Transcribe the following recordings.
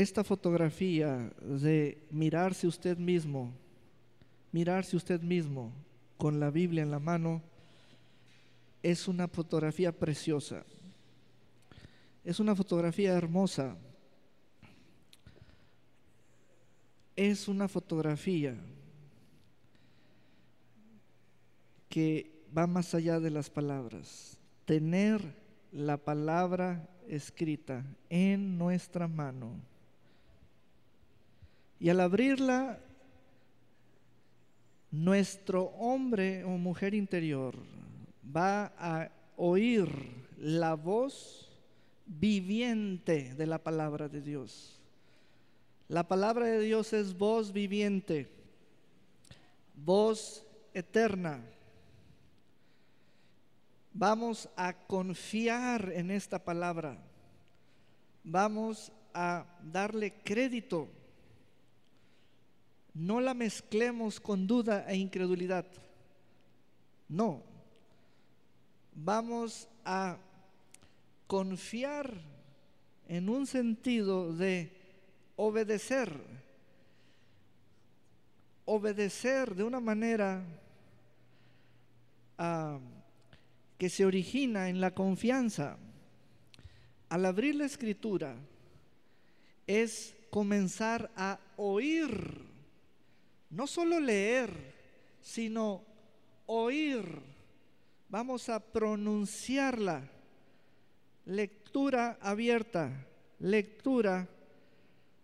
esta fotografía de mirarse usted mismo con la Biblia en la mano, es una fotografía preciosa, es una fotografía hermosa, es una fotografía que va más allá de las palabras. Tener la palabra escrita en nuestra mano, y al abrirla, nuestro hombre o mujer interior va a oír la voz viviente de la palabra de Dios. La palabra de Dios es voz viviente, voz eterna. Vamos a confiar en esta palabra, vamos a darle crédito. No la mezclemos con duda e incredulidad. No. Vamos a confiar en un sentido de obedecer. Obedecer de una manera que se origina en la confianza. Al abrir la Escritura es comenzar a oír. No solo leer, sino oír. Vamos a pronunciarla. Lectura abierta, lectura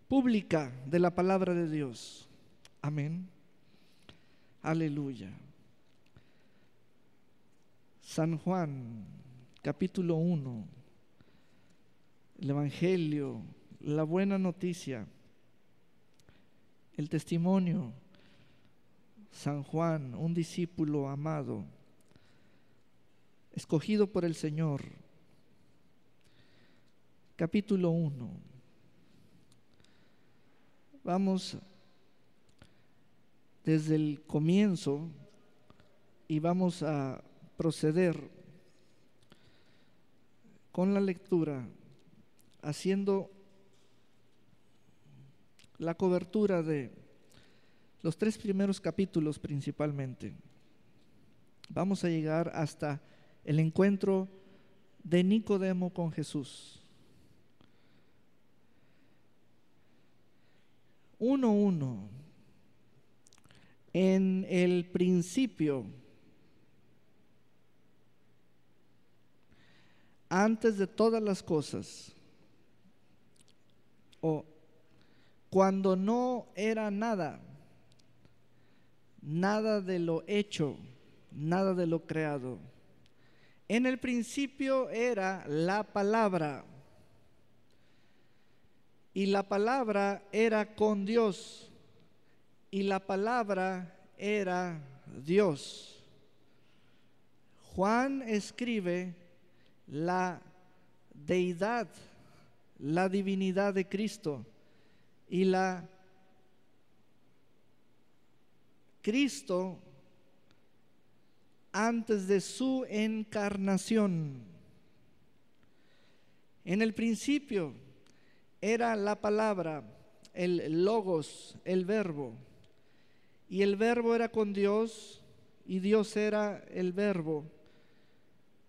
pública de la palabra de Dios. Amén. Aleluya. San Juan, capítulo 1. El Evangelio, la buena noticia, el testimonio. San Juan, un discípulo amado, escogido por el Señor. Capítulo 1. Vamos desde el comienzo y vamos a proceder con la lectura, haciendo la cobertura de los 3 primeros capítulos principalmente. Vamos a llegar hasta el encuentro de Nicodemo con Jesús. 1:1. En el principio, antes de todas las cosas, o cuando no era nada, nada de lo hecho, nada de lo creado. En el principio era la palabra, y la palabra era con Dios, y la palabra era Dios. Juan escribe la deidad, la divinidad de Cristo, y la Cristo antes de su encarnación. En el principio era la palabra, el logos, el verbo, y el verbo era con Dios, y Dios era el verbo,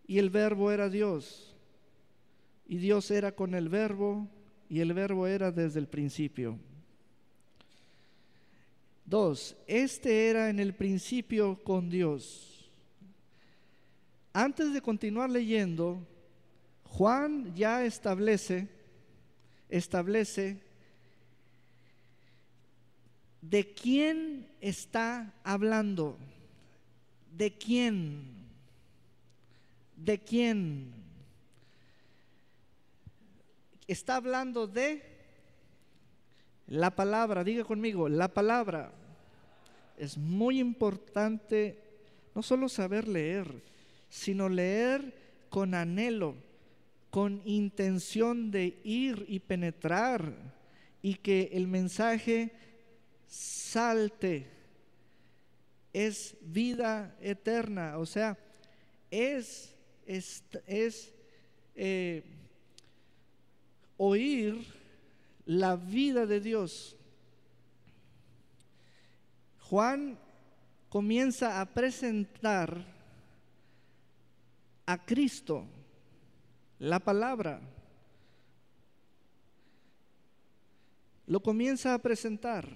y el verbo era Dios, y Dios era con el verbo, y el verbo era desde el principio. 2. Este era en el principio con Dios. Antes de continuar leyendo, Juan ya establece de quién está hablando. ¿De quién? ¿De quién? Está hablando de la palabra. Diga conmigo, la palabra. Es muy importante no solo saber leer, sino leer con anhelo, con intención de ir y penetrar, y que el mensaje salte. Es vida eterna, o sea, es oír la vida de Dios. Juan comienza a presentar a Cristo, la palabra. Lo comienza a presentar.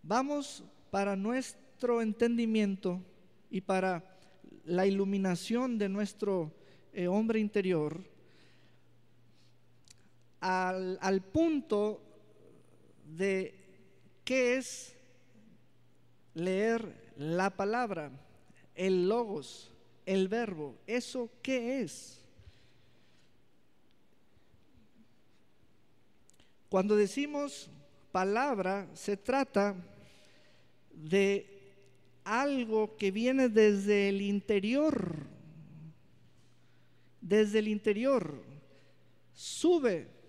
Vamos, para nuestro entendimiento y para la iluminación de nuestro hombre interior, al punto de qué es leer la palabra, el logos, el verbo. ¿Eso qué es? Cuando decimos palabra, se trata de algo que viene desde el interior. Desde el interior. Sube.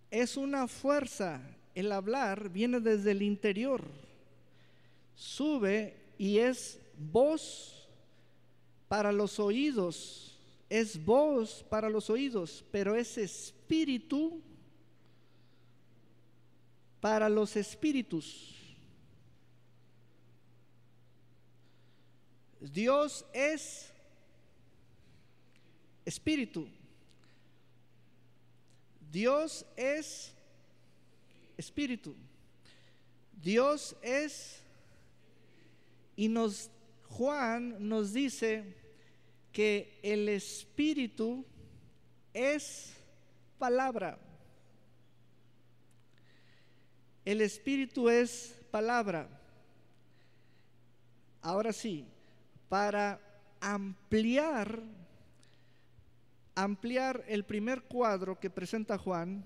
Es una fuerza. El hablar viene desde el interior. Sube y es voz para los oídos. Es voz para los oídos, pero es espíritu para los espíritus. Dios es espíritu. Dios es espíritu. Dios es, y Juan nos dice que el espíritu es palabra. El espíritu es palabra. Ahora sí, para ampliar el primer cuadro que presenta Juan,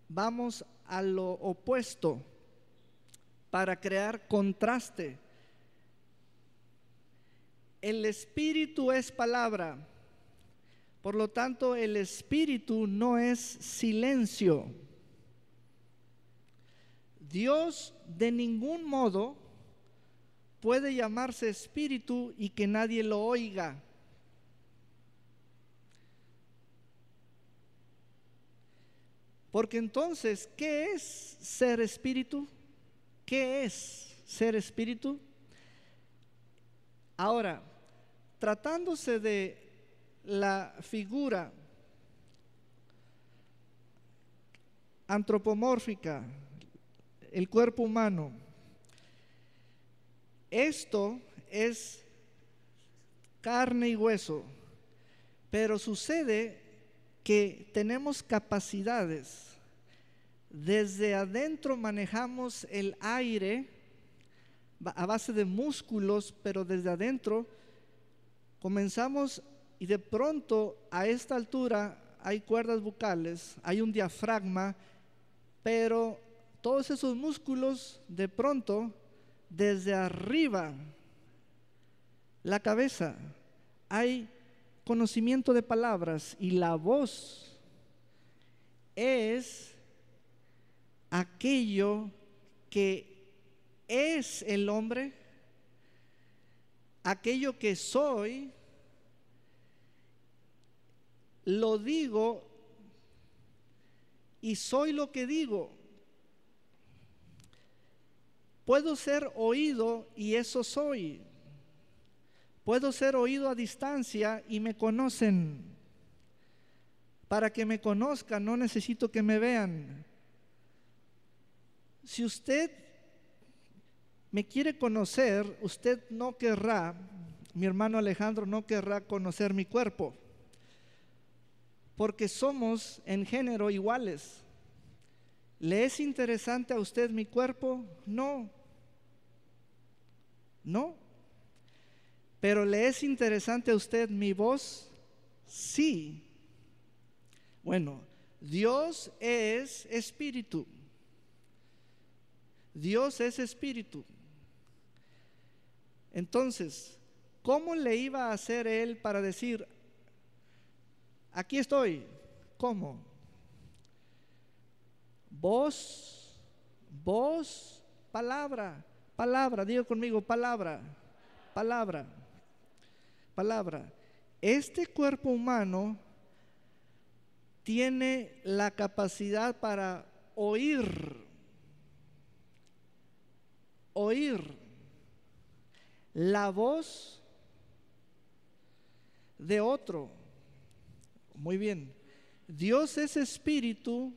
vamos a lo opuesto para crear contraste. El espíritu es palabra, por lo tanto el espíritu no es silencio. Dios de ningún modo puede llamarse espíritu y que nadie lo oiga. Porque entonces, ¿qué es ser espíritu? ¿Qué es ser espíritu? Ahora, tratándose de la figura antropomórfica, el cuerpo humano, esto es carne y hueso, pero sucede que tenemos capacidades. Desde adentro manejamos el aire a base de músculos, pero desde adentro comenzamos y de pronto a esta altura hay cuerdas bucales, hay un diafragma, pero todos esos músculos de pronto desde arriba, la cabeza, hay conocimiento de palabras y la voz es aquello que es el hombre, aquello que soy, lo digo y soy lo que digo. Puedo ser oído y eso soy. Puedo ser oído a distancia y me conocen. Para que me conozcan no necesito que me vean. Si usted me quiere conocer, usted no querrá, mi hermano Alejandro no querrá conocer mi cuerpo, porque somos en género iguales. ¿Le es interesante a usted mi cuerpo? No. No. ¿Pero le es interesante a usted mi voz? Sí. Bueno, Dios es espíritu. Dios es espíritu. Entonces, ¿cómo le iba a hacer él para decir, aquí estoy? ¿Cómo? Voz, palabra, diga conmigo, palabra. Este cuerpo humano tiene la capacidad para oír la voz de otro. Muy bien. Dios es espíritu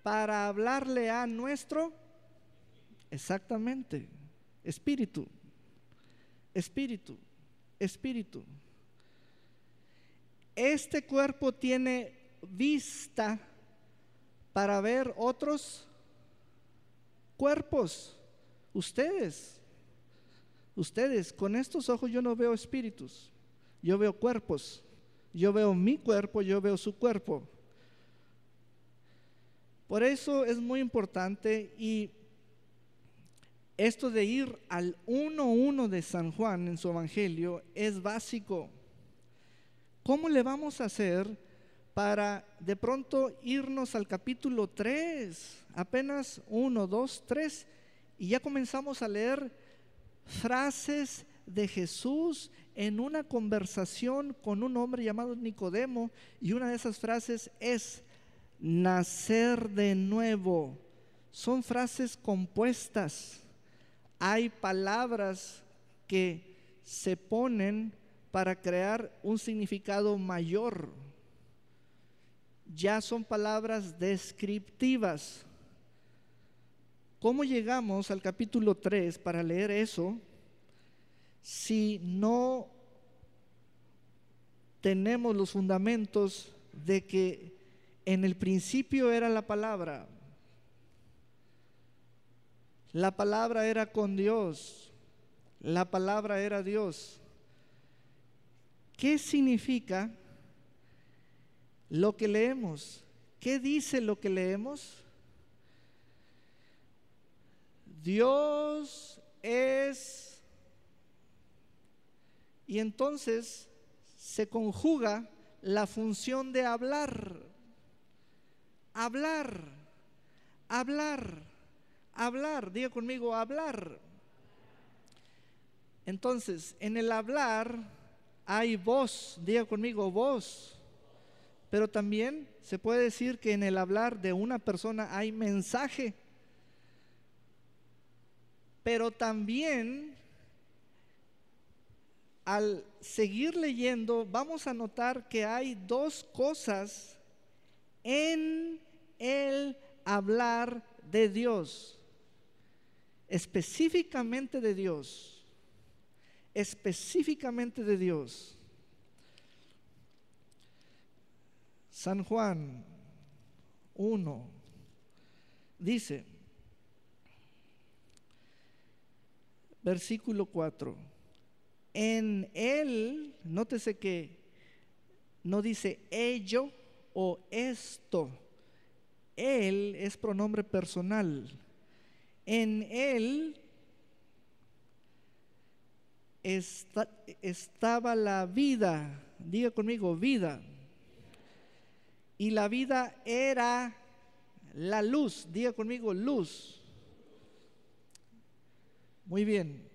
para hablarle a nuestro, exactamente, espíritu, espíritu, espíritu. Este cuerpo tiene vista para ver otros cuerpos. Ustedes, con estos ojos yo no veo espíritus, yo veo cuerpos. Yo veo mi cuerpo, yo veo su cuerpo. Por eso es muy importante, y esto de ir al 1:1 de San Juan en su evangelio es básico. ¿Cómo le vamos a hacer para de pronto irnos al capítulo 3? Apenas 1, 2, 3 y ya comenzamos a leer frases de Jesús en una conversación con un hombre llamado Nicodemo, y una de esas frases es nacer de nuevo. Son frases compuestas. Hay palabras que se ponen para crear un significado mayor. Ya son palabras descriptivas. ¿Cómo llegamos al capítulo 3 para leer eso si no tenemos los fundamentos de que en el principio era la palabra? La palabra era con Dios, la palabra era Dios. ¿Qué significa lo que leemos? ¿Qué dice lo que leemos? Dios es, y entonces se conjuga la función de hablar, hablar, hablar, hablar. Diga conmigo, hablar. Entonces, en el hablar hay voz. Diga conmigo, voz. Pero también se puede decir que en el hablar de una persona hay mensaje. Pero también al seguir leyendo vamos a notar que hay dos cosas en el hablar de Dios, específicamente de Dios, específicamente de Dios. San Juan 1 dice, versículo 4, en él, nótese que no dice ello o esto, él es pronombre personal. En él estaba la vida, diga conmigo, vida. Y la vida era la luz, diga conmigo, luz. Muy bien,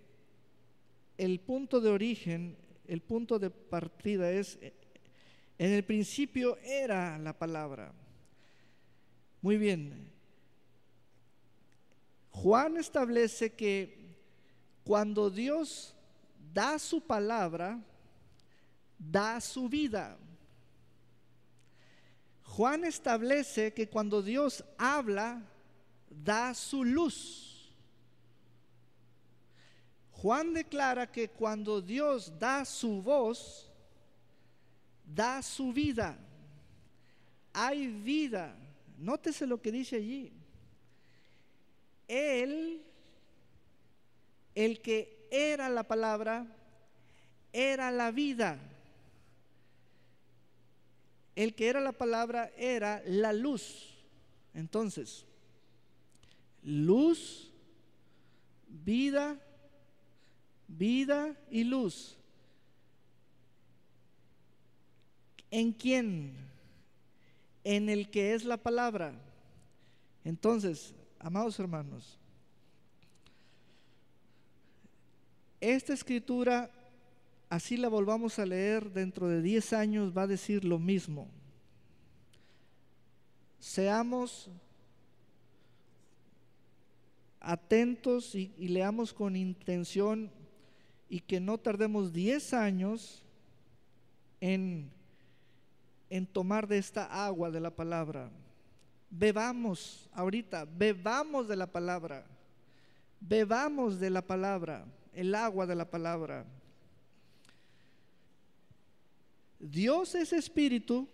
el punto de origen, el punto de partida es, en el principio era la palabra. Muy bien, Juan establece que cuando Dios da su palabra, da su vida. Juan establece que cuando Dios habla, da su luz. Juan declara que cuando Dios da su voz, da su vida. Hay vida. Nótese lo que dice allí. Él, el que era la palabra, era la vida. El que era la palabra era la luz. Entonces, luz, vida, vida y luz. ¿En quién? En el que es la palabra. Entonces, amados hermanos, esta escritura, así la volvamos a leer dentro de 10 años, va a decir lo mismo. seamos atentos y leamos con intención, y que no tardemos 10 años en tomar de esta agua de la palabra. Bebamos ahorita, bebamos de la palabra, bebamos de la palabra, el agua de la palabra. Dios es espíritu.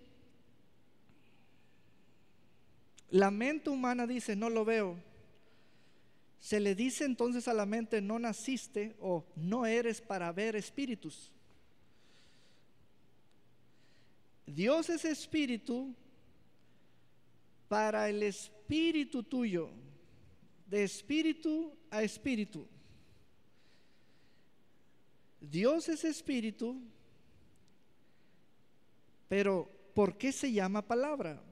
La mente humana dice: no lo veo. Se le dice entonces a la mente: no naciste o no eres para ver espíritus. Dios es espíritu para el espíritu tuyo, de espíritu a espíritu. Dios es espíritu, pero ¿por qué se llama palabra?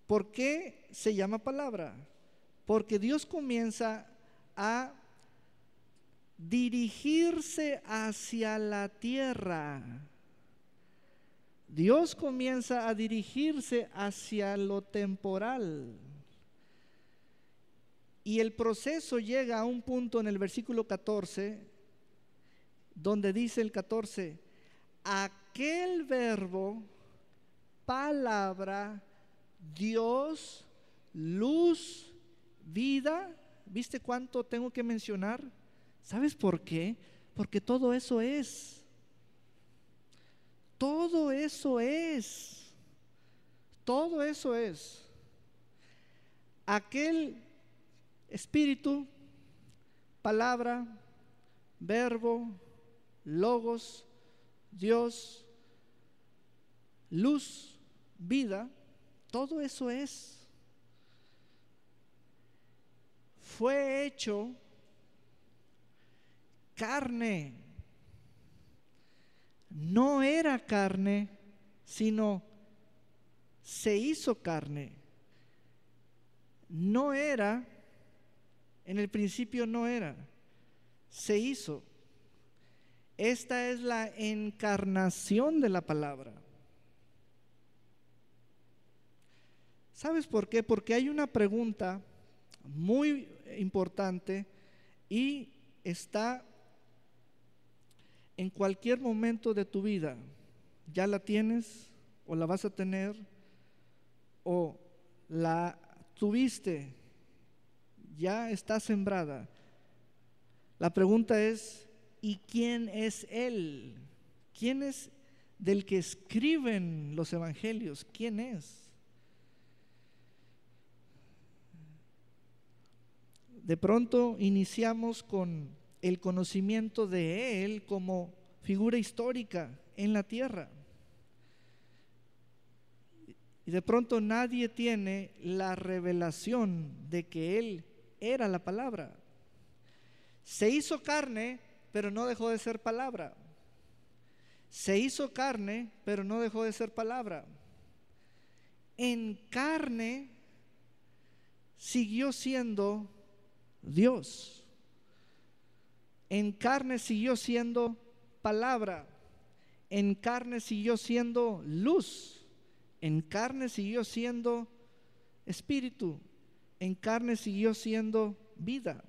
¿Por qué se llama palabra? Porque Dios comienza a dirigirse hacia la tierra. Dios comienza a dirigirse hacia lo temporal. Y el proceso llega a un punto en el versículo 14, donde dice el 14: aquel verbo, palabra, Dios, luz, vida. ¿Viste cuánto tengo que mencionar? ¿Sabes por qué? Porque todo eso es. Todo eso es. Todo eso es. Aquel espíritu, palabra, verbo, logos, Dios, luz, vida, todo eso es. Fue hecho carne. No era carne, sino se hizo carne. No era, en el principio no era, se hizo. Esta es la encarnación de la palabra. ¿Sabes por qué? Porque hay una pregunta muy importante y está en cualquier momento de tu vida. Ya la tienes, o la vas a tener, o la tuviste, ya está sembrada. La pregunta es: ¿y quién es Él? ¿Quién es del que escriben los evangelios? ¿Quién es? De pronto iniciamos con el conocimiento de Él como figura histórica en la tierra. Y de pronto nadie tiene la revelación de que Él era la palabra. Se hizo carne, pero no dejó de ser palabra. Se hizo carne, pero no dejó de ser palabra. En carne siguió siendo Dios. En carne siguió siendo palabra. En carne siguió siendo luz. En carne siguió siendo espíritu. En carne siguió siendo vida.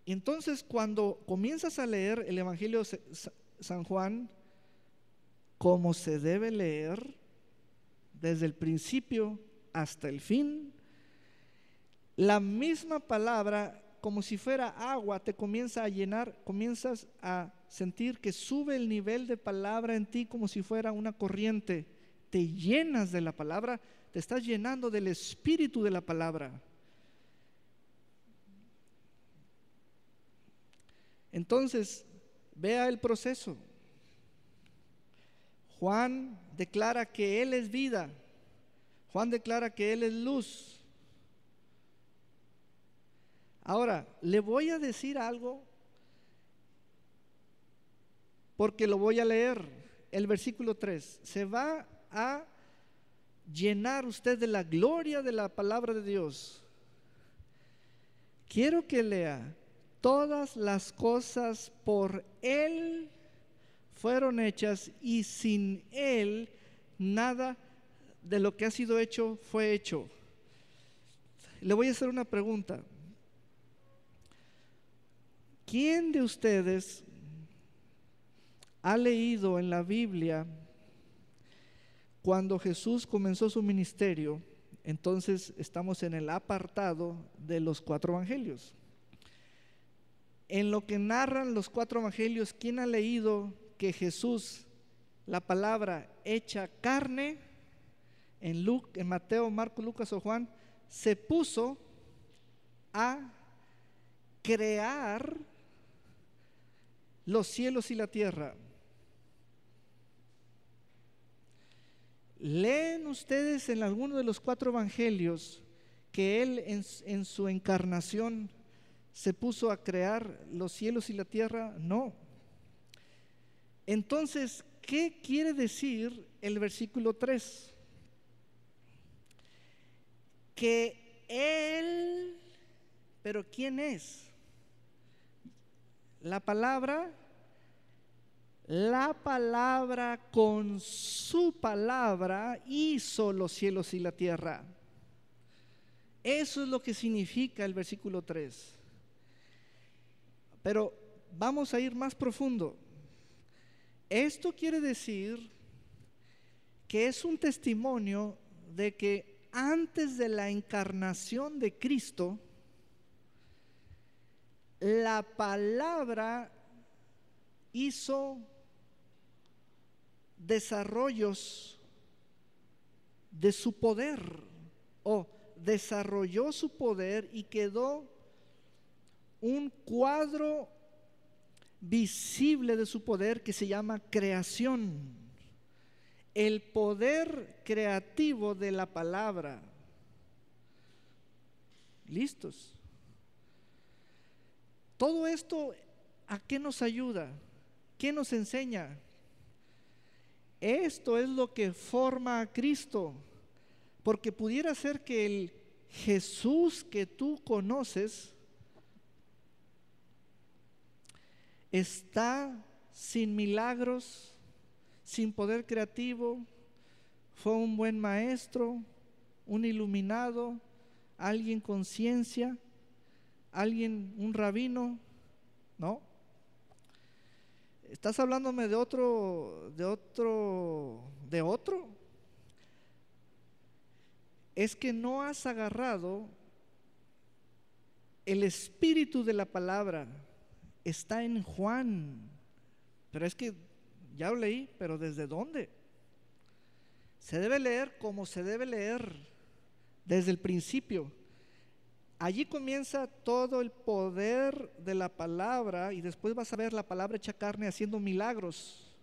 Y entonces, cuando comienzas a leer el Evangelio de San Juan, como se debe leer, desde el principio hasta el fin, la misma palabra, como si fuera agua, te comienza a llenar. Comienzas a sentir que sube el nivel de palabra en ti como si fuera una corriente. Te llenas de la palabra, te estás llenando del espíritu de la palabra. Entonces, vea el proceso. Juan declara que Él es vida. Juan declara que Él es luz. Ahora, le voy a decir algo, porque lo voy a leer. El versículo 3. Se va a llenar usted de la gloria de la palabra de Dios. Quiero que lea: todas las cosas por Él fueron hechas y sin Él nada de lo que ha sido hecho fue hecho. Le voy a hacer una pregunta. ¿Quién de ustedes ha leído en la Biblia cuando Jesús comenzó su ministerio? Entonces estamos en el apartado de los 4 evangelios. En lo que narran los 4 evangelios, ¿quién ha leído que Jesús, la palabra hecha carne, en Mateo, Marcos, Lucas o Juan, se puso a crear los cielos y la tierra? ¿Leen ustedes en alguno de los 4 evangelios que Él en su encarnación se puso a crear los cielos y la tierra? No. Entonces, ¿qué quiere decir el versículo 3? Que Él, pero ¿quién es? La palabra con su palabra hizo los cielos y la tierra. Eso es lo que significa el versículo 3. Pero vamos a ir más profundo. Esto quiere decir que es un testimonio de que antes de la encarnación de Cristo, la palabra hizo desarrollos de su poder, o desarrolló su poder y quedó un cuadro visible de su poder que se llama creación, el poder creativo de la palabra. ¿Listos? Todo esto, ¿a qué nos ayuda? ¿Qué nos enseña? Esto es lo que forma a Cristo, porque pudiera ser que el Jesús que tú conoces está sin milagros, sin poder creativo, fue un buen maestro, un iluminado, alguien con ciencia, alguien, un rabino. No. ¿Estás hablándome de otro? Es que no has agarrado el espíritu de la palabra. Está en Juan. Pero es que ya lo leí, pero ¿desde dónde? Se debe leer como se debe leer, desde el principio. Allí comienza todo el poder de la palabra y después vas a ver la palabra hecha carne haciendo milagros.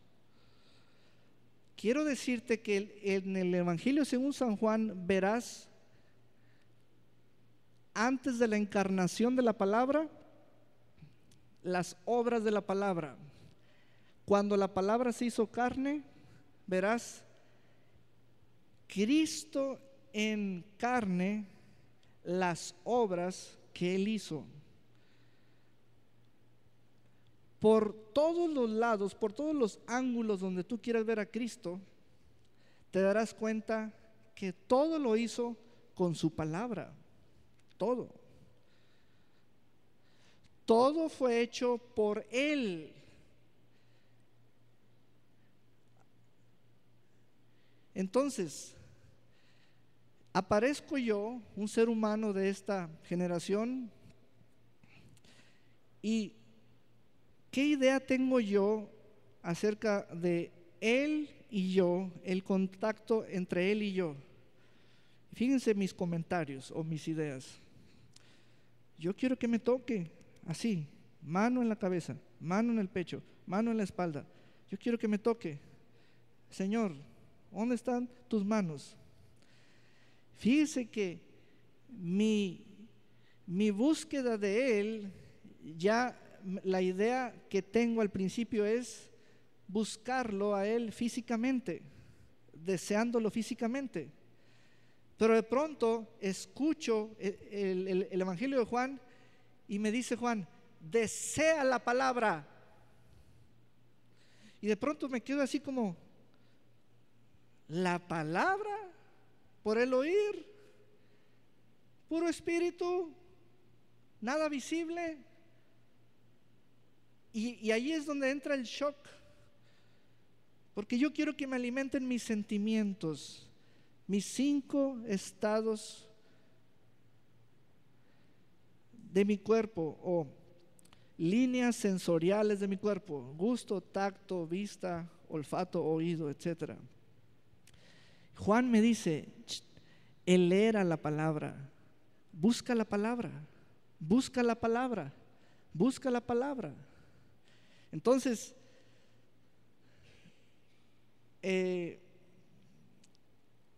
Quiero decirte que en el Evangelio según San Juan verás, antes de la encarnación de la palabra, las obras de la palabra. Cuando la palabra se hizo carne, verás Cristo en carne, las obras que Él hizo. Por todos los lados, por todos los ángulos donde tú quieras ver a Cristo, te darás cuenta que todo lo hizo con su palabra. Todo. Todo fue hecho por Él. Entonces, aparezco yo, un ser humano de esta generación, y ¿qué idea tengo yo acerca de Él y yo, el contacto entre Él y yo? Fíjense mis comentarios o mis ideas. Yo quiero que me toque así, mano en la cabeza, mano en el pecho, mano en la espalda. Yo quiero que me toque. Señor, ¿dónde están tus manos? Fíjese que mi búsqueda de Él, ya la idea que tengo al principio es buscarlo a Él físicamente, deseándolo físicamente. Pero de pronto escucho el Evangelio de Juan y me dice Juan, desea la palabra. Y de pronto me quedo así como, la palabra por el oír, puro espíritu, nada visible. Y ahí es donde entra el shock, porque yo quiero que me alimenten mis sentimientos, mis 5 estados de mi cuerpo, o líneas sensoriales de mi cuerpo: gusto, tacto, vista, olfato, oído, etc. Juan me dice, el leer a la palabra, busca la palabra, busca la palabra, busca la palabra. Entonces,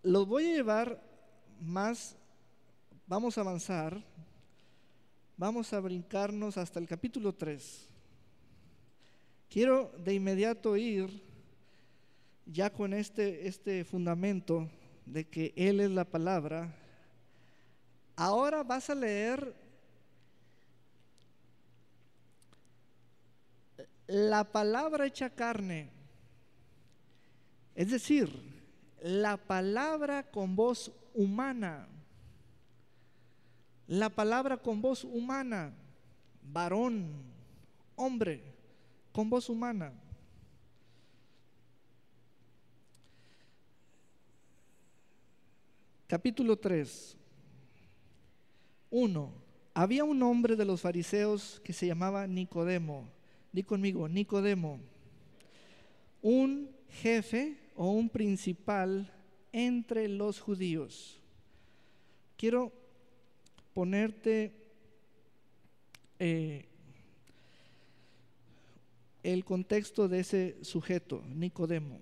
los voy a llevar más, vamos a avanzar, vamos a brincarnos hasta el capítulo 3. Quiero de inmediato ir ya con este fundamento de que Él es la palabra. Ahora vas a leer la palabra hecha carne, es decir, la palabra con voz humana, la palabra con voz humana, varón, hombre, con voz humana. Capítulo 3. 1. Había un hombre de los fariseos que se llamaba Nicodemo. Di conmigo, Nicodemo, un jefe o un principal entre los judíos. Quiero ponerte el contexto de ese sujeto, Nicodemo.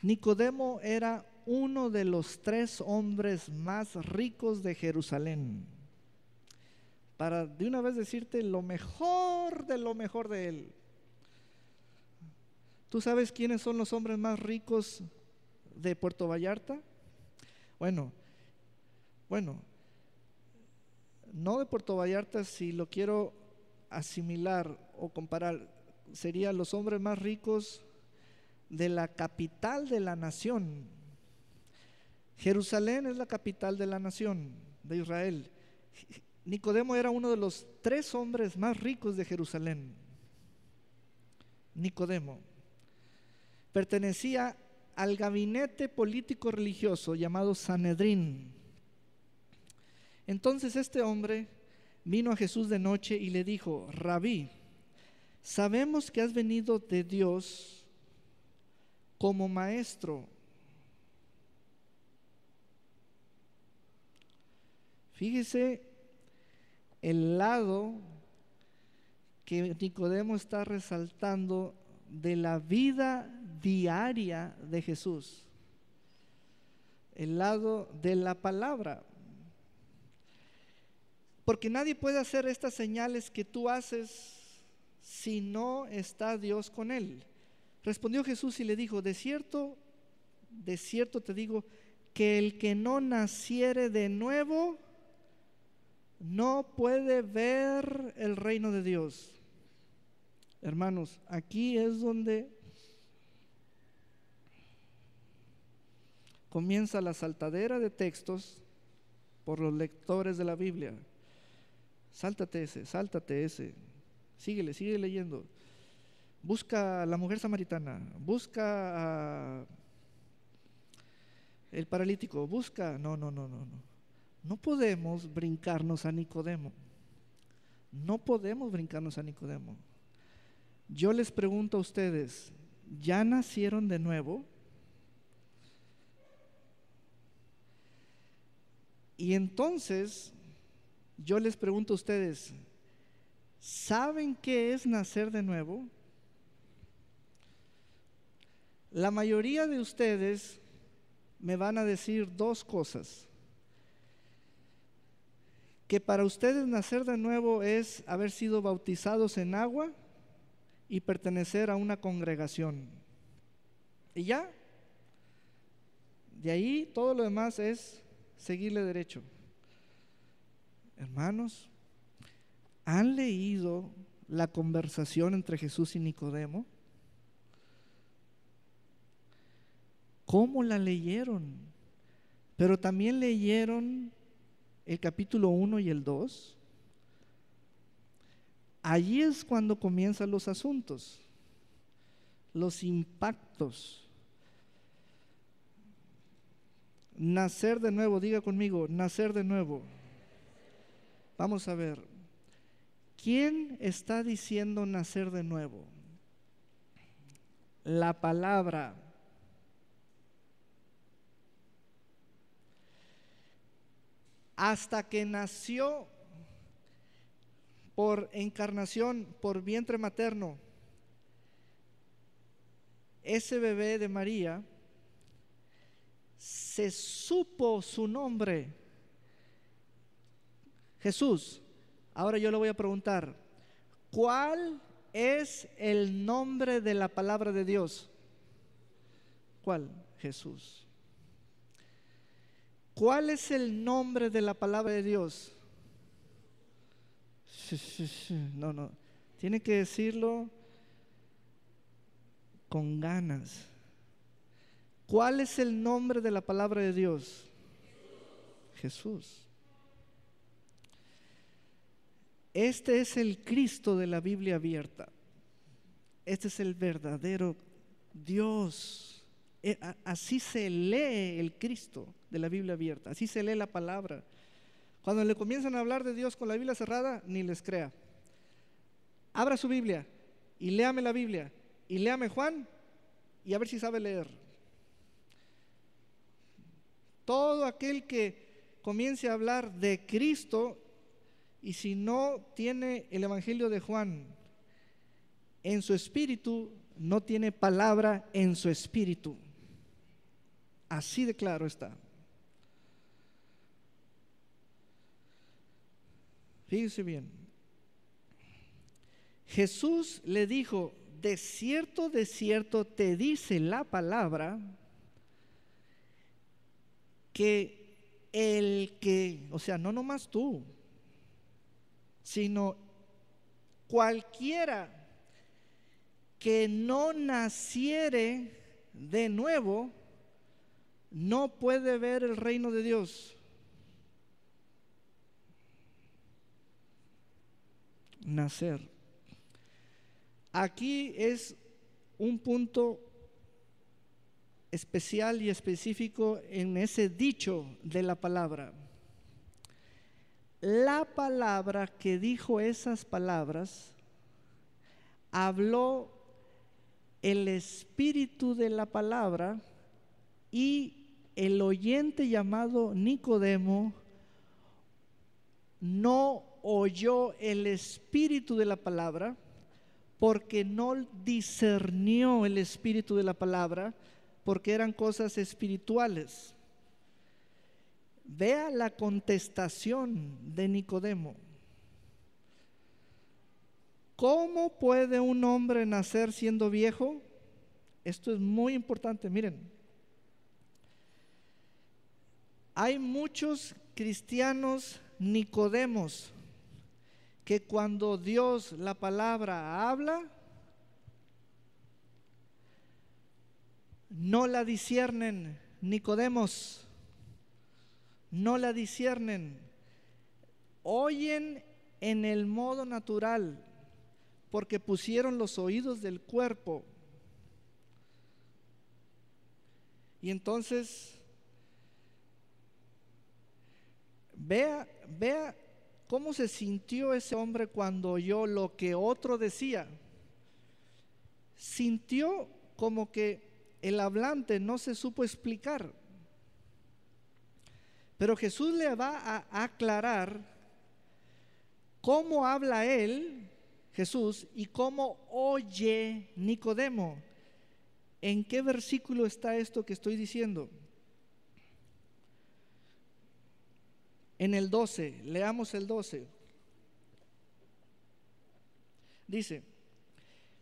Nicodemo era uno de los 3 hombres más ricos de Jerusalén. Para de una vez decirte lo mejor de él. ¿Tú sabes quiénes son los hombres más ricos de Puerto Vallarta? Bueno, no de Puerto Vallarta, si lo quiero asimilar o comparar, serían los hombres más ricos de la capital de la nación. Jerusalén es la capital de la nación de Israel. Nicodemo era uno de los 3 hombres más ricos de Jerusalén. Nicodemo pertenecía al gabinete político religioso llamado Sanedrín. Entonces este hombre vino a Jesús de noche y le dijo: Rabí, sabemos que has venido de Dios como maestro. Fíjese el lado que Nicodemo está resaltando de la vida diaria de Jesús, el lado de la palabra. Porque nadie puede hacer estas señales que tú haces si no está Dios con él. Respondió Jesús y le dijo: de cierto te digo, que el que no naciere de nuevo no puede ver el reino de Dios. Hermanos, aquí es donde comienza la saltadera de textos por los lectores de la Biblia. Sáltate ese, síguele leyendo. Busca a la mujer samaritana, busca a el paralítico, busca. No podemos brincarnos a Nicodemo. No podemos brincarnos a Nicodemo. Yo les pregunto a ustedes, ¿ya nacieron de nuevo? Y entonces yo les pregunto a ustedes, ¿saben qué es nacer de nuevo? La mayoría de ustedes me van a decir 2 cosas. Que para ustedes nacer de nuevo es haber sido bautizados en agua y pertenecer a una congregación. Y ya, de ahí todo lo demás es seguirle derecho. Hermanos, ¿han leído la conversación entre Jesús y Nicodemo? ¿Cómo la leyeron? Pero también leyeron el capítulo 1 y el 2. Allí es cuando comienzan los asuntos, los impactos. Nacer de nuevo, diga conmigo, nacer de nuevo. Vamos a ver, ¿quién está diciendo nacer de nuevo? La palabra. Hasta que nació por encarnación, por vientre materno, ese bebé de María, se supo su nombre, Jesús. Ahora yo le voy a preguntar, ¿cuál es el nombre de la palabra de Dios? ¿Cuál? Jesús. ¿Cuál es el nombre de la palabra de Dios? No, tiene que decirlo con ganas. ¿Cuál es el nombre de la palabra de Dios? Jesús. Este es el Cristo de la Biblia abierta. Este es el verdadero Dios. Así se lee el Cristo de la Biblia abierta, así se lee la palabra. Cuando le comienzan a hablar de Dios con la Biblia cerrada, ni les crea. Abra su Biblia y léame la Biblia y léame Juan y a ver si sabe leer. Todo aquel que comience a hablar de Cristo y si no tiene el Evangelio de Juan en su espíritu, no tiene palabra en su espíritu. Así de claro está. Fíjense bien. Jesús le dijo, de cierto te dice la palabra que el que, o sea, no nomás tú, sino cualquiera que no naciere de nuevo, no puede ver el reino de Dios. Nacer. Aquí es un punto especial y específico en ese dicho de la palabra. La palabra que dijo esas palabras, habló el espíritu de la palabra y el oyente llamado Nicodemo no oyó el espíritu de la palabra porque no discernió el espíritu de la palabra, porque eran cosas espirituales. Vea la contestación de Nicodemo. ¿Cómo puede un hombre nacer siendo viejo? Esto es muy importante, miren. Hay muchos cristianos Nicodemos que cuando Dios, la palabra, habla, no la disciernen. Nicodemos, no la disciernen. Oyen en el modo natural, porque pusieron los oídos del cuerpo. Y entonces, vea cómo se sintió ese hombre cuando oyó lo que otro decía. Sintió como que el hablante no se supo explicar. Pero Jesús le va a aclarar cómo habla él, Jesús, y cómo oye Nicodemo. ¿En qué versículo está esto que estoy diciendo? En el 12, leamos el 12. Dice: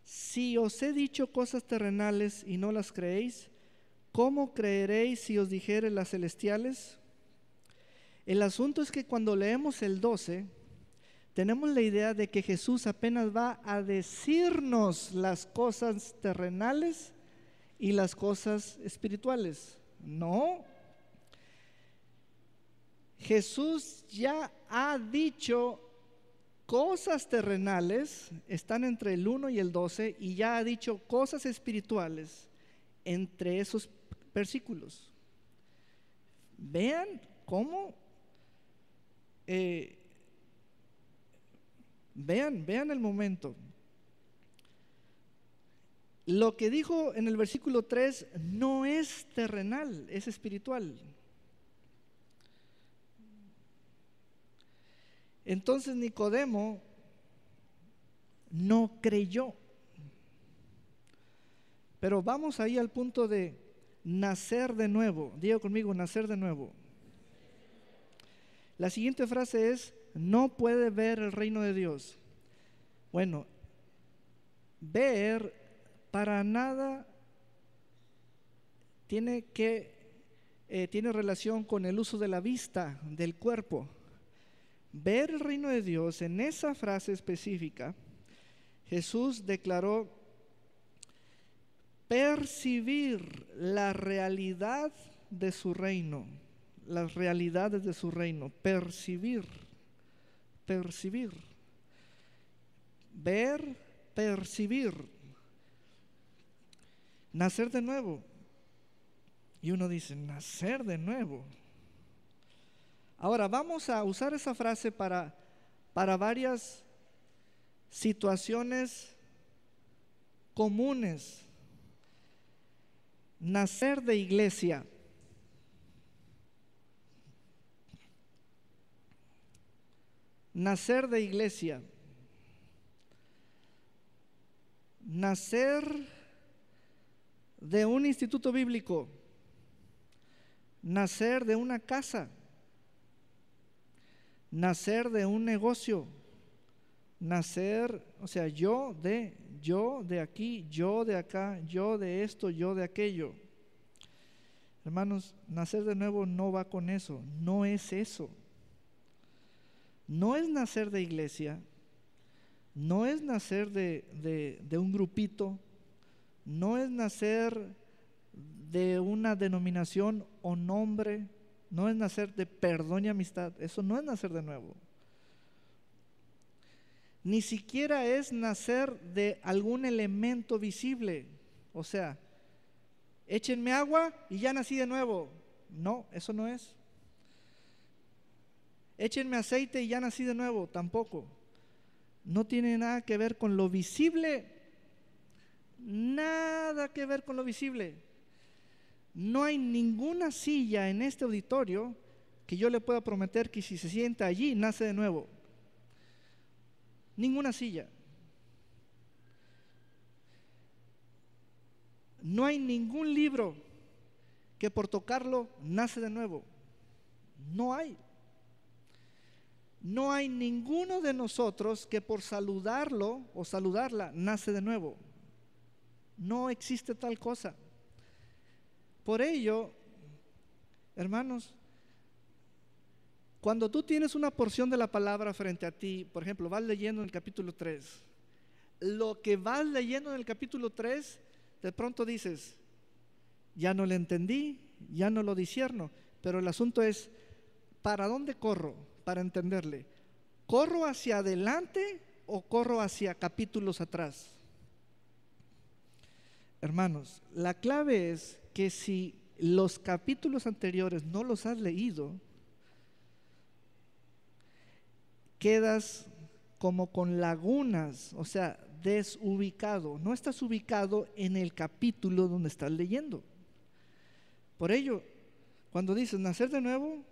si os he dicho cosas terrenales y no las creéis, ¿cómo creeréis si os dijere las celestiales? El asunto es que cuando leemos el 12, tenemos la idea de que Jesús apenas va a decirnos las cosas terrenales y las cosas espirituales. No. Jesús ya ha dicho cosas terrenales, están entre el 1 y el 12, y ya ha dicho cosas espirituales entre esos versículos. Vean cómo, vean el momento. Lo que dijo en el versículo 3 no es terrenal, es espiritual. Entonces Nicodemo no creyó. Pero vamos ahí al punto de nacer de nuevo. Diga conmigo, nacer de nuevo. La siguiente frase es: no puede ver el reino de Dios. Bueno, ver para nada tiene relación con el uso de la vista, del cuerpo. Ver el reino de Dios, en esa frase específica, Jesús declaró percibir la realidad de su reino, las realidades de su reino, percibir, ver, percibir, nacer de nuevo. Y uno dice, nacer de nuevo. Ahora vamos a usar esa frase para varias situaciones comunes. Nacer de iglesia. Nacer de iglesia. Nacer de un instituto bíblico. Nacer de una casa. Nacer de un negocio. Nacer, o sea, yo de aquí, yo de acá, yo de esto, yo de aquello. Hermanos, nacer de nuevo no va con eso, no es eso. No es nacer de iglesia, no es nacer de un grupito, no es nacer de una denominación o nombre, no es nacer de perdón y amistad. Eso no es nacer de nuevo. Ni siquiera es nacer de algún elemento visible. O sea, échenme agua y ya nací de nuevo. No, eso no es. Échenme aceite y ya nací de nuevo. Tampoco. No tiene nada que ver con lo visible. Nada que ver con lo visible. No hay ninguna silla en este auditorio que yo le pueda prometer que si se sienta allí, nace de nuevo. Ninguna silla. No hay ningún libro que por tocarlo nace de nuevo. No hay. No hay ninguno de nosotros que por saludarlo o saludarla nace de nuevo. No existe tal cosa. Por ello, hermanos, cuando tú tienes una porción de la palabra frente a ti, por ejemplo, vas leyendo en el capítulo 3, lo que vas leyendo en el capítulo 3, de pronto dices, ya no le entendí, ya no lo discierno, pero el asunto es, ¿para dónde corro para entenderle? ¿Corro hacia adelante o corro hacia capítulos atrás? Hermanos, la clave es que si los capítulos anteriores no los has leído, quedas como con lagunas, o sea, desubicado. No estás ubicado en el capítulo donde estás leyendo. Por ello, cuando dices nacer de nuevo,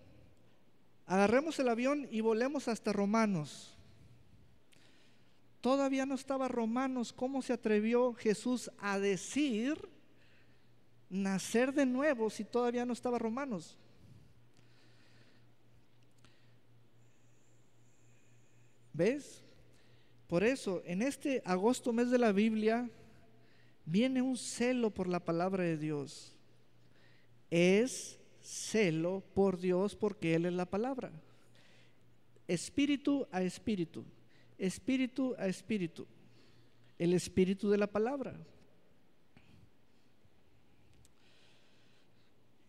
agarremos el avión y volemos hasta Romanos. Todavía no estaba Romanos. ¿Cómo se atrevió Jesús a decir nacer de nuevo si todavía no estaba Romanos? ¿Ves? Por eso, en este agosto, mes de la Biblia, viene un celo por la palabra de Dios. Es celo por Dios porque Él es la palabra. Espíritu a espíritu, espíritu a espíritu, el espíritu de la palabra.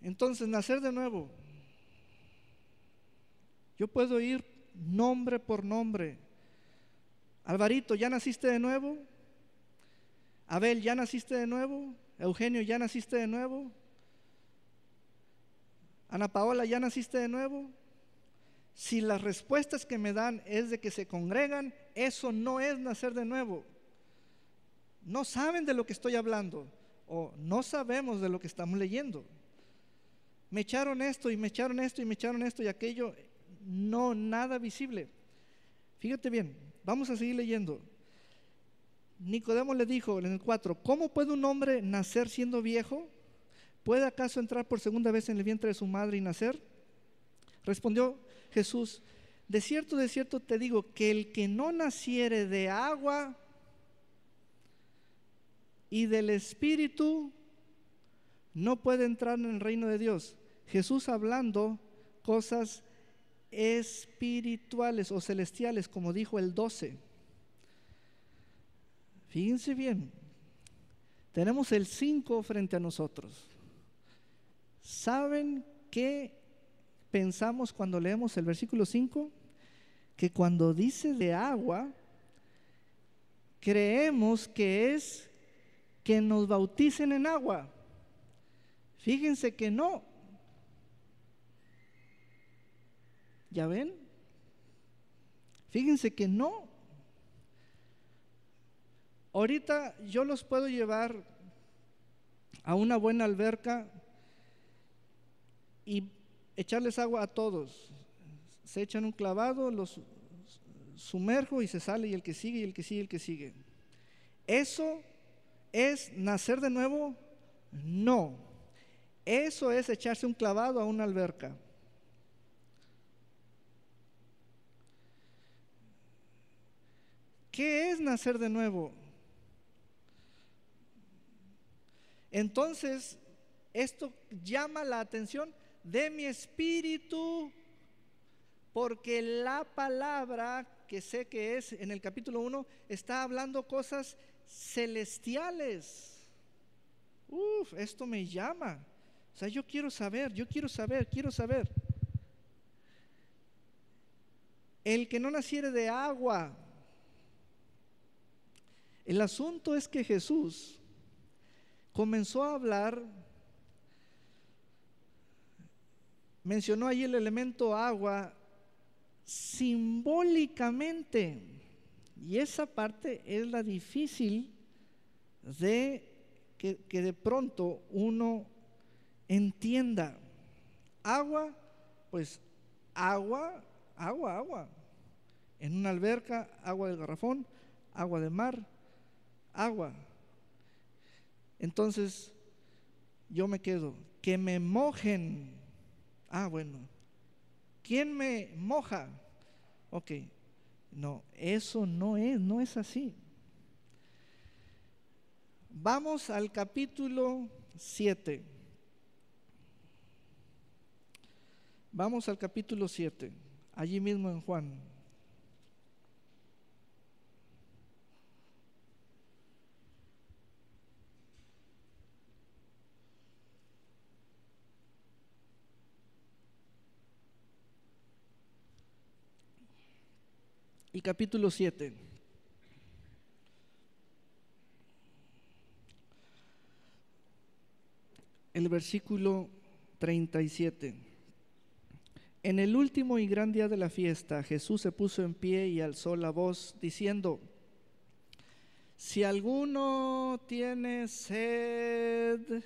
Entonces, nacer de nuevo. Yo puedo ir nombre por nombre. Alvarito, ¿ya naciste de nuevo? Abel, ¿ya naciste de nuevo? Eugenio, ¿ya naciste de nuevo? Ana Paola, ¿ya naciste de nuevo? Si las respuestas que me dan es de que se congregan, eso no es nacer de nuevo. No saben de lo que estoy hablando, o no sabemos de lo que estamos leyendo. Me echaron esto y me echaron esto y me echaron esto y aquello. No, nada visible. Fíjate bien, vamos a seguir leyendo. Nicodemo le dijo en el 4: ¿cómo puede un hombre nacer siendo viejo? ¿Puede acaso entrar por segunda vez en el vientre de su madre y nacer? Respondió Jesús: de cierto te digo que el que no naciere de agua y del Espíritu no puede entrar en el reino de Dios. Jesús hablando cosas espirituales o celestiales, como dijo el 12. Fíjense bien, tenemos el 5 frente a nosotros. ¿Saben qué pensamos cuando leemos el versículo 5? Que cuando dice de agua, creemos que es que nos bauticen en agua. Fíjense que no. ¿Ya ven? Fíjense que no. Ahorita yo los puedo llevar a una buena alberca y echarles agua a todos. Se echan un clavado, los sumerjo y se sale, y el que sigue, y el que sigue, y el que sigue. ¿Eso es nacer de nuevo? No. Eso es echarse un clavado a una alberca. ¿Qué es nacer de nuevo? Entonces, esto llama la atención de mi espíritu, porque la palabra que sé que es en el capítulo 1 está hablando cosas celestiales. Esto me llama. O sea, yo quiero saber. El que no naciere de agua. El asunto es que Jesús comenzó a hablar, mencionó ahí el elemento agua simbólicamente, y esa parte es la difícil de que de pronto uno entienda. Agua, pues agua. En una alberca, agua del garrafón, agua de mar, agua. Entonces yo me quedo, que me mojen. Bueno, ¿quién me moja? Ok, no, eso no es así. Vamos al capítulo 7. Vamos al capítulo 7, allí mismo en Juan. Y capítulo 7. El versículo 37. En el último y gran día de la fiesta, Jesús se puso en pie y alzó la voz diciendo: si alguno tiene sed,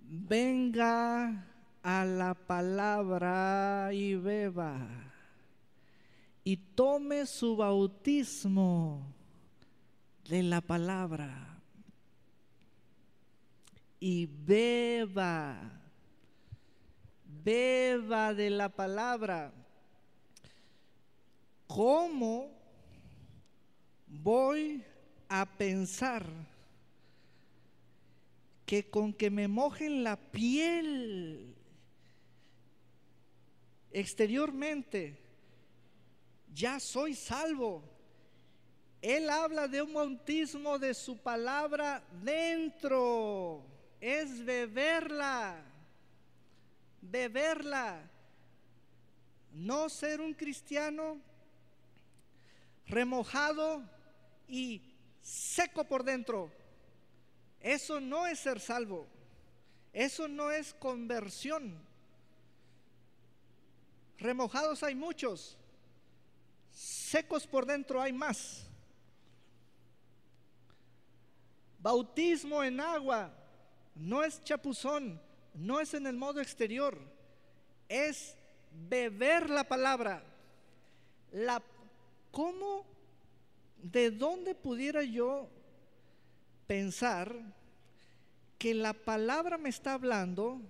venga a la palabra y beba, y tome su bautismo de la palabra, y beba de la palabra. ¿Cómo voy a pensar que con que me mojen la piel exteriormente ya soy salvo? Él habla de un bautismo de su palabra dentro. es beberla, beberla. No ser un cristiano remojado y seco por dentro. Eso no es ser salvo. Eso no es conversión. Remojados hay muchos, secos por dentro hay más. Bautismo en agua no es chapuzón, no es en el modo exterior, es beber la palabra. ¿Cómo? ¿De dónde pudiera yo pensar que la palabra me está hablando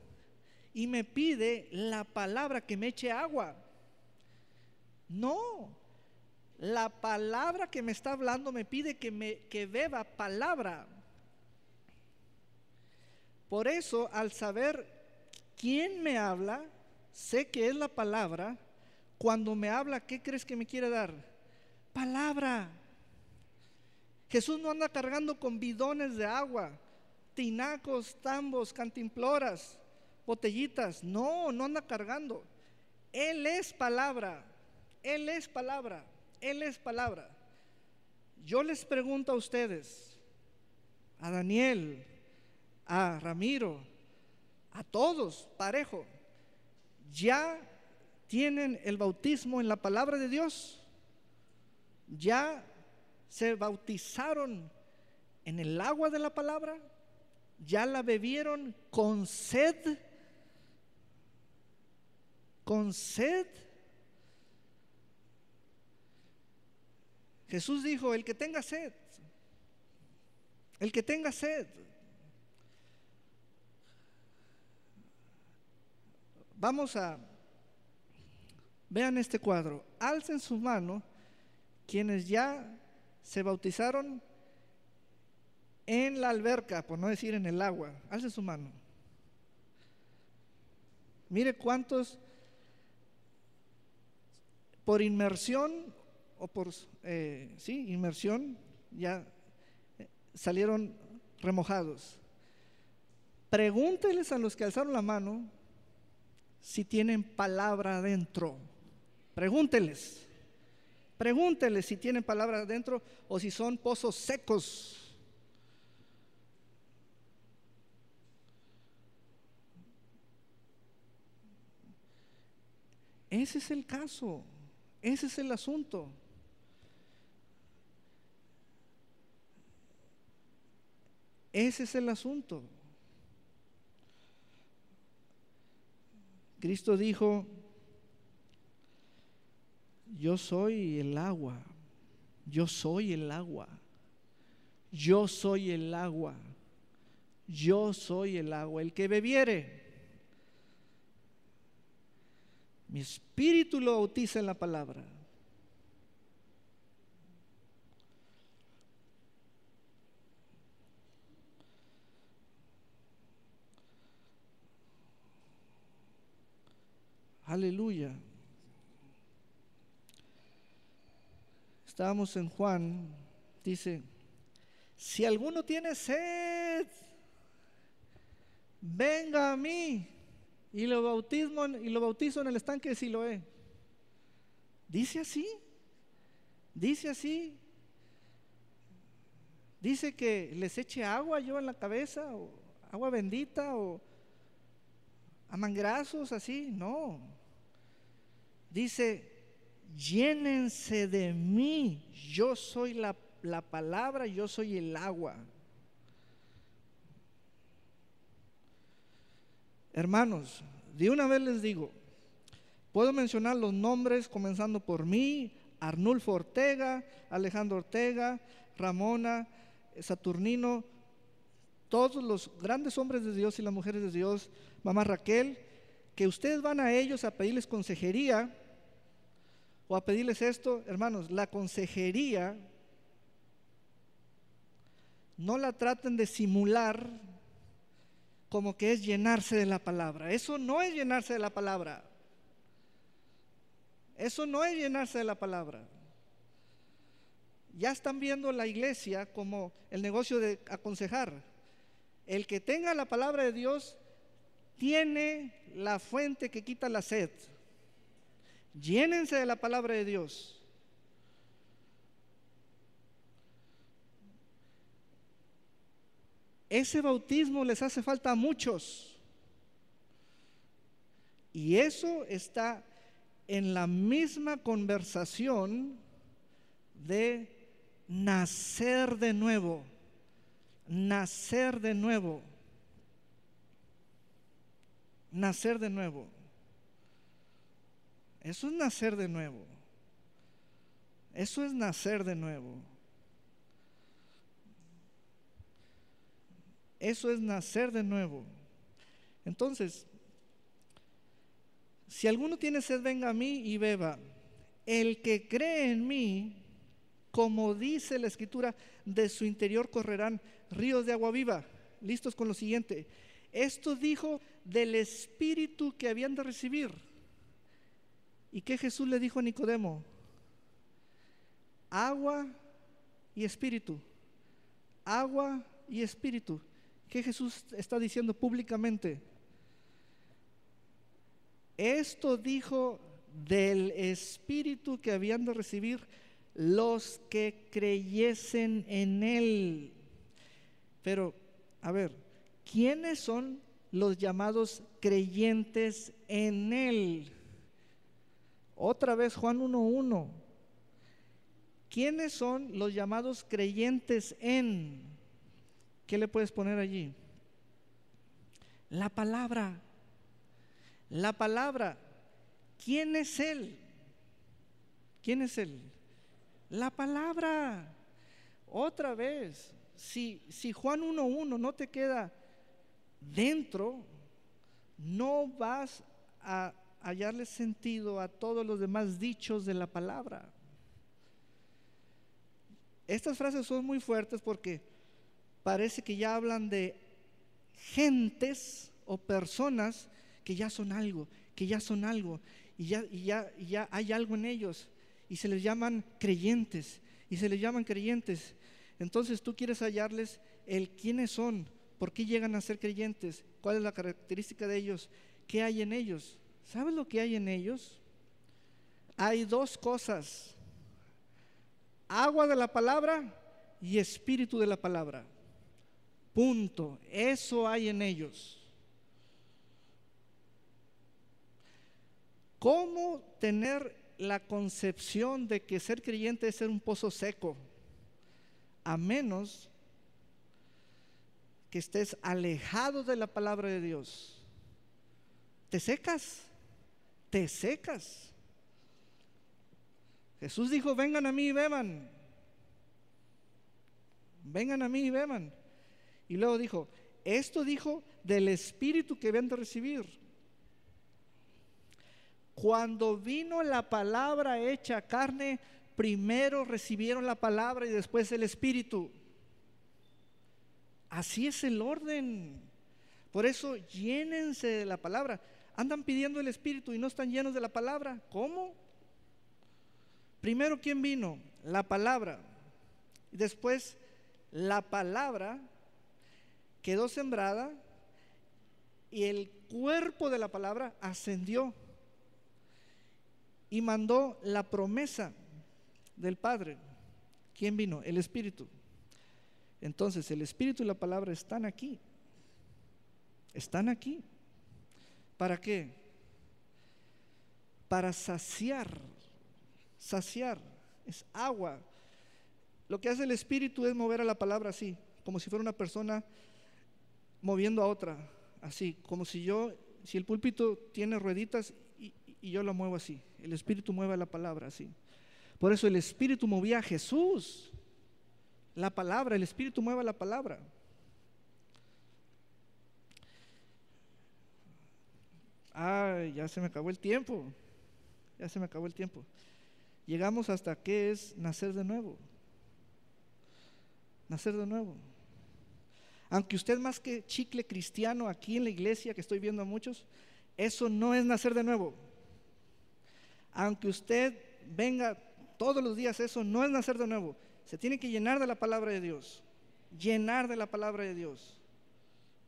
y me pide la palabra que me eche agua? No, la palabra que me está hablando me pide que beba palabra. Por eso, al saber quién me habla, sé que es la palabra. Cuando me habla, ¿qué crees que me quiere dar? Palabra. Jesús no anda cargando con bidones de agua, tinacos, tambos, cantimploras, botellitas. No, no anda cargando. Él es palabra. Él es palabra. Él es palabra. Yo les pregunto a ustedes, a Daniel, a Ramiro, a todos, parejo, ¿ya tienen el bautismo en la palabra de Dios? ¿Ya se bautizaron en el agua de la palabra? ¿Ya la bebieron con sed? ¿Con sed? Jesús dijo, el que tenga sed, el que tenga sed. Vean este cuadro. Alcen su mano quienes ya se bautizaron en la alberca, por no decir en el agua. Alcen su mano. Mire cuántos por inmersión o por inmersión ya salieron remojados. Pregúnteles a los que alzaron la mano si tienen palabra adentro. Pregúnteles si tienen palabra adentro o si son pozos secos. Ese es el caso, ese es el asunto. Ese es el asunto. Cristo dijo, yo soy el agua, yo soy el agua, yo soy el agua, yo soy el agua. El que bebiere, mi espíritu lo bautiza en la palabra. Aleluya. Estábamos en Juan, dice, si alguno tiene sed, venga a mí y lo bautizo en el estanque de Siloé. Dice así, dice así. Dice que les eche agua yo en la cabeza, o agua bendita, o a manguerazos así. No, dice, llénense de mí, yo soy la palabra, yo soy el agua. Hermanos, de una vez les digo, puedo mencionar los nombres comenzando por mí: Arnulfo Ortega, Alejandro Ortega, Ramona, Saturnino, todos los grandes hombres de Dios y las mujeres de Dios, mamá Raquel, que ustedes van a ellos a pedirles consejería o a pedirles esto. Hermanos, la consejería no la traten de simular como que es llenarse de la palabra. Eso no es llenarse de la palabra. Eso no es llenarse de la palabra. Ya están viendo la iglesia como el negocio de aconsejar. El que tenga la palabra de Dios tiene la fuente que quita la sed. Llénense de la palabra de Dios. Ese bautismo les hace falta a muchos. Y eso está en la misma conversación de nacer de nuevo. Nacer de nuevo. Nacer de nuevo. Eso es nacer de nuevo. Eso es nacer de nuevo. Eso es nacer de nuevo. Entonces, si alguno tiene sed, venga a mí y beba. El que cree en mí, como dice la Escritura, de su interior correrán ríos de agua viva. Listos con lo siguiente. Esto dijo del Espíritu que habían de recibir. ¿Y qué Jesús le dijo a Nicodemo? Agua y espíritu. Agua y espíritu. ¿Qué Jesús está diciendo públicamente? Esto dijo del Espíritu que habían de recibir los que creyesen en Él. Pero, a ver, ¿quiénes son los llamados creyentes en Él? Otra vez Juan 1:1. ¿Quiénes son los llamados creyentes en? ¿Qué le puedes poner allí? La palabra. La palabra. ¿Quién es Él? ¿Quién es Él? La palabra. Otra vez, si Juan 1:1 no te queda dentro, no vas a hallarle sentido a todos los demás dichos de la palabra. Estas frases son muy fuertes porque parece que ya hablan de gentes o personas que ya son algo, y ya hay algo en ellos, y se les llaman creyentes, Entonces tú quieres hallarles el quiénes son, por qué llegan a ser creyentes, cuál es la característica de ellos, qué hay en ellos. ¿Sabes lo que hay en ellos? Hay dos cosas: agua de la palabra y espíritu de la palabra. Punto. Eso hay en ellos. ¿Cómo tener la concepción de que ser creyente es ser un pozo seco? A menos que estés alejado de la palabra de Dios. Te secas. Jesús dijo: vengan a mí y beban. Vengan a mí y beban. Y luego dijo: esto dijo del Espíritu que habían de recibir. Cuando vino la palabra hecha carne, primero recibieron la palabra y después el Espíritu. Así es el orden. Por eso llénense de la palabra. Andan pidiendo el Espíritu y no están llenos de la palabra. ¿Cómo? Primero, ¿quién vino? La palabra. Y después la palabra quedó sembrada y el cuerpo de la palabra ascendió y mandó la promesa del Padre. ¿Quién vino? El Espíritu. Entonces el Espíritu y la palabra están aquí. Están aquí. ¿Para qué? Para saciar. Saciar. Es agua. Lo que hace el Espíritu es mover a la palabra así, como si fuera una persona moviendo a otra, así, como si el púlpito tiene rueditas y yo lo muevo así. El Espíritu mueve la palabra así. Por eso el Espíritu movía a Jesús. La palabra, el Espíritu mueve la palabra. Ay, ya se me acabó el tiempo. Llegamos hasta qué es nacer de nuevo. Nacer de nuevo. Aunque usted más que chicle cristiano aquí en la iglesia, que estoy viendo a muchos, eso no es nacer de nuevo. Aunque usted venga todos los días, eso no es nacer de nuevo. Se tiene que llenar de la palabra de Dios. Llenar de la palabra de Dios.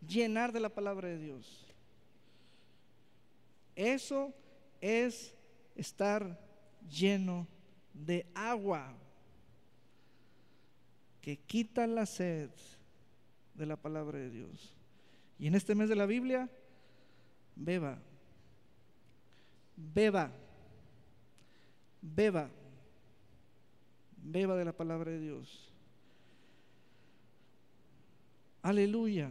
llenar de la palabra de Dios. Eso es estar lleno de agua que quita la sed de la palabra de Dios. Y en este mes de la Biblia, beba, beba, beba, beba de la palabra de Dios. Aleluya.